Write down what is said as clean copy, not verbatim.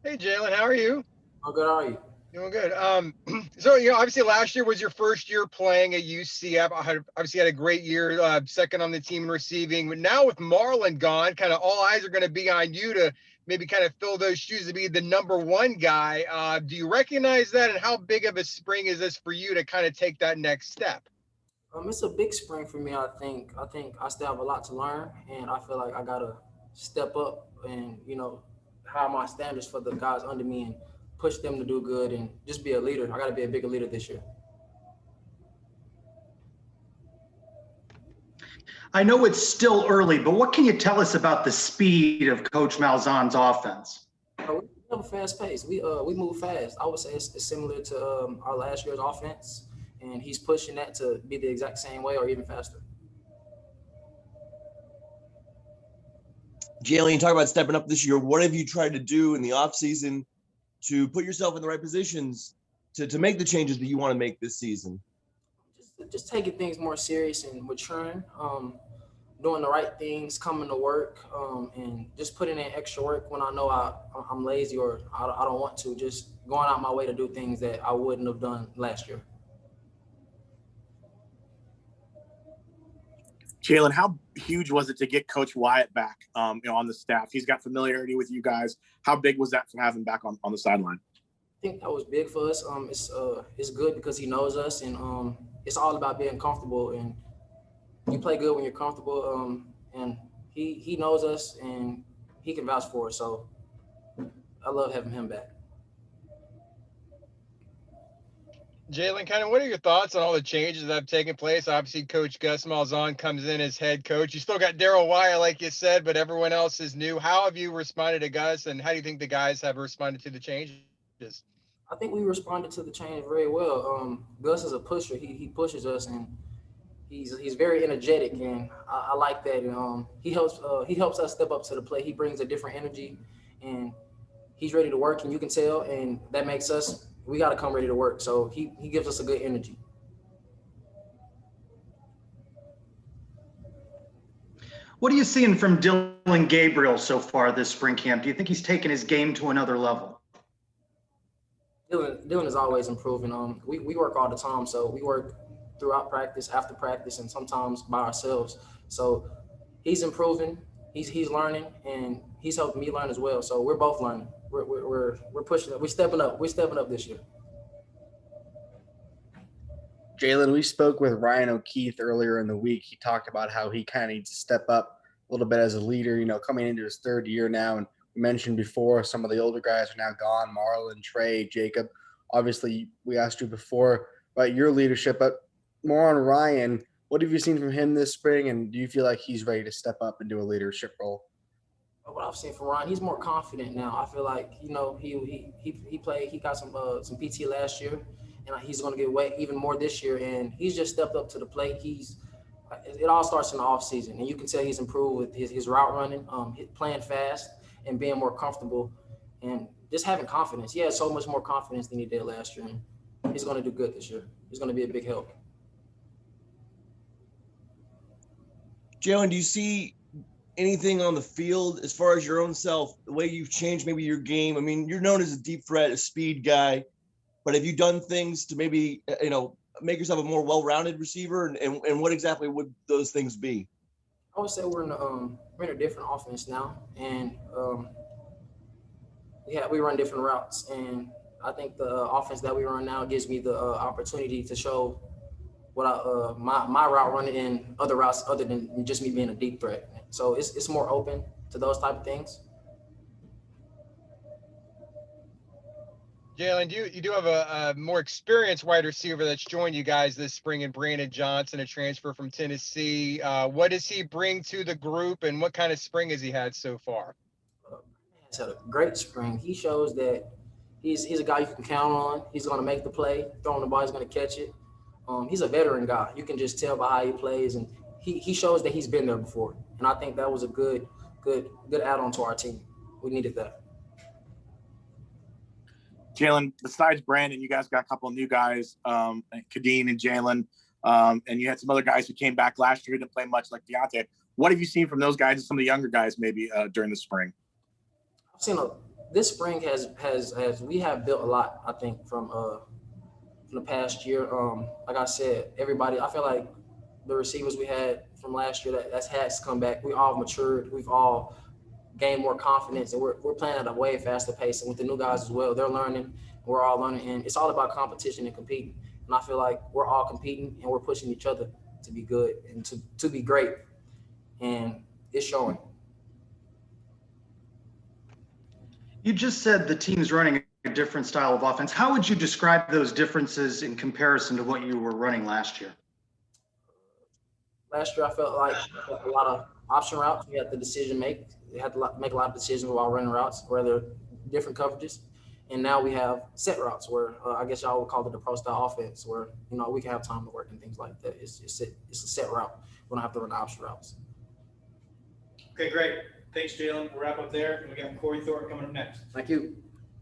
Hey Jaylon, how are you? How good are you? Doing good. So obviously last year was your first year playing at UCF. Obviously had a great year, second on the team in receiving. But now with Marlon gone, kind of all eyes are going to be on you to maybe kind of fill those shoes to be the number one guy. Do you recognize that, and how big of a spring is this for you to kind of take that next step? It's a big spring for me. I think I still have a lot to learn, and I feel like I gotta step up and high my standards for the guys under me and push them to do good and just be a leader. I gotta be a bigger leader this year. I know it's still early, but what can you tell us about the speed of Coach Malzahn's offense? We have a fast pace. We move fast. I would say it's similar to our last year's offense, and he's pushing that to be the exact same way or even faster. Jalen, you talk about stepping up this year. What have you tried to do in the offseason to put yourself in the right positions to make the changes that you want to make this season? Just taking things more serious and maturing, doing the right things, coming to work, and just putting in extra work when I know I'm lazy or I don't want to. Just going out my way to do things that I wouldn't have done last year. Jaylon, how huge was it to get Coach Wyatt back, on the staff? He's got familiarity with you guys. How big was that to have him back on the sideline? I think that was big for us. It's good because he knows us, and it's all about being comfortable. And you play good when you're comfortable. And he knows us, and he can vouch for us. So I love having him back. Jaylon, kind of what are your thoughts on all the changes that have taken place? Obviously, Coach Gus Malzahn comes in as head coach. You still got Daryl Wyatt, like you said, but everyone else is new. How have you responded to Gus, and how do you think the guys have responded to the changes? I think we responded to the change very well. Gus is a pusher. He pushes us, and he's very energetic, and I like that. And he helps us step up to the plate. He brings a different energy, and he's ready to work, and you can tell, and that makes us. We got to come ready to work. So he gives us a good energy. What are you seeing from Dylan Gabriel so far this spring camp? Do you think he's taken his game to another level? Dylan is always improving. We work all the time, so we work throughout practice, after practice, and sometimes by ourselves. So he's improving. He's learning, and he's helping me learn as well. So we're both learning. We're pushing it. We're stepping up. We're stepping up this year. Jaylon, we spoke with Ryan OKeefe earlier in the week. He talked about how he kind of needs to step up a little bit as a leader, coming into his third year now. And we mentioned before, some of the older guys are now gone, Marlon, Trey, Jacob. Obviously, we asked you before about your leadership, but more on Ryan. What have you seen from him this spring, and do you feel like he's ready to step up and do a leadership role? What I've seen from Ryan, he's more confident now. I feel like he played. He got some PT last year, and he's going to get weight even more this year. And he's just stepped up to the plate. It all starts in the off season, and you can tell he's improved with his route running, playing fast, and being more comfortable, and just having confidence. He has so much more confidence than he did last year, and he's going to do good this year. He's going to be a big help. Jalen, do you see anything on the field as far as your own self, the way you've changed maybe your game? I mean, you're known as a deep threat, a speed guy, but have you done things to maybe, make yourself a more well-rounded receiver? And what exactly would those things be? I would say we're in a different offense now, and we run different routes, and I think the offense that we run now gives me the opportunity to show what my route running in other routes other than just me being a deep threat. So it's more open to those type of things. Jaylon, you do have a more experienced wide receiver that's joined you guys this spring in Brandon Johnson, a transfer from Tennessee. What does he bring to the group, and what kind of spring has he had so far? He's had a great spring. He shows that he's a guy you can count on. He's going to make the play, throwing the ball, he's going to catch it. He's a veteran guy. You can just tell by how he plays, and he shows that he's been there before. And I think that was a good add-on to our team. We needed that. Jaylon, besides Brandon, you guys got a couple of new guys, Kadeen and Jaylon, and you had some other guys who came back last year who didn't play much, like Deontay. What have you seen from those guys and some of the younger guys maybe during the spring? I've seen this spring has we have built a lot, I think, from the past year. Like I said, everybody, I feel like the receivers we had from last year that has come back. We all matured. We've all gained more confidence, and we're playing at a way faster pace. And with the new guys as well, they're learning. We're all learning, and it's all about competition and competing. And I feel like we're all competing and we're pushing each other to be good and to be great. And it's showing. You just said the team's running a different style of offense. How would you describe those differences in comparison to what you were running last year? Last year, I felt like a lot of option routes. We had the decision make. We had to make a lot of decisions while running routes, whether different coverages. And now we have set routes where I guess y'all would call it the pro style offense, where we can have time to work and things like that. It's a set route. We don't have to run option routes. Okay, great. Thanks, Jaylon. We'll wrap up there. And we got Corey Thorpe coming up next. Thank you.